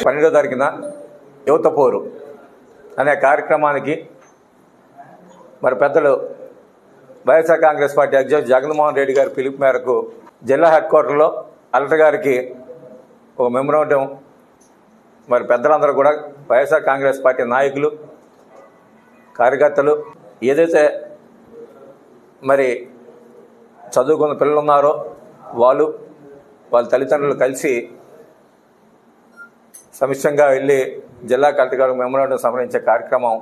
పన్నెండో తారీఖున యువత పోరు అనే కార్యక్రమానికి మరి పెద్దలు వైఎస్ఆర్ కాంగ్రెస్ పార్టీ అధ్యక్షుడు జగన్మోహన్ రెడ్డి గారి పిలుపు మేరకు జిల్లా హెడ్ క్వార్టర్లో కలెక్టర్ గారికి ఒక మెమోరాండం మరి పెద్దలందరూ కూడా వైఎస్ఆర్ కాంగ్రెస్ పార్టీ నాయకులు కార్యకర్తలు ఏదైతే మరి చదువుకున్న పిల్లలు ఉన్నారో వాళ్ళ తల్లిదండ్రులు కలిసి సమిష్టిగా వెళ్ళి జిల్లా కలెక్టర్ గారికి మెమోరాండం సమర్పించే కార్యక్రమం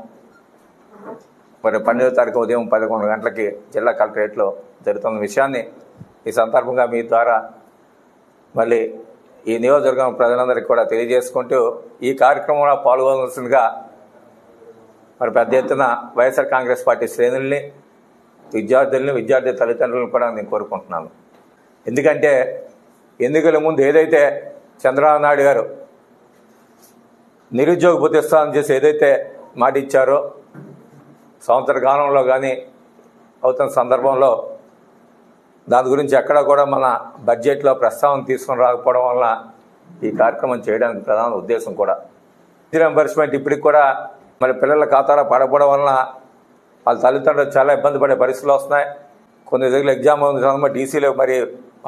మరి 12వ తారీఖు ఉదయం 11 గంటలకి జిల్లా కలెక్టరేట్లో జరుగుతున్న విషయాన్ని ఈ సందర్భంగా మీ ద్వారా మళ్ళీ ఈ నియోజకవర్గం ప్రజలందరికీ కూడా తెలియజేసుకుంటూ ఈ కార్యక్రమంలో పాల్గొనవలసిందిగా మరి పెద్ద ఎత్తున వైఎస్ఆర్ కాంగ్రెస్ పార్టీ శ్రేణుల్ని విద్యార్థి తల్లిదండ్రులను కూడా నేను కోరుకుంటున్నాను. ఎందుకంటే ఎన్నికల ముందు ఏదైతే చంద్రబాబు నాయుడు గారు నిరుద్యోగ భృతిస్తానని చేసి ఏదైతే మాట ఇచ్చారో సంవత్సర కాలంలో కానీ అవుతున్న సందర్భంలో దాని గురించి ఎక్కడా కూడా మన బడ్జెట్లో ప్రస్తావన తీసుకుని రాకపోవడం వల్ల ఈ కార్యక్రమం చేయడానికి ప్రధాన ఉద్దేశం కూడా రీయింబర్స్మెంట్ ఇప్పటికి కూడా మరి పిల్లల ఖాతాలో పడకపోవడం వలన వాళ్ళ తల్లిదండ్రులు చాలా ఇబ్బంది పడే పరిస్థితులు వస్తున్నాయి. కొన్ని దగ్గర ఎగ్జామ్ ఉంది డీసీలో మరి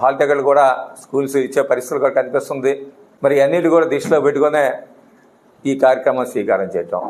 హాల్ టికెట్లు కూడా స్కూల్స్ ఇచ్చే పరిస్థితులు కూడా కనిపిస్తుంది. మరి అన్నిటి కూడా దృష్టిలో పెట్టుకునే ఈ కార్యక్రమం స్వీకారం చేయటం.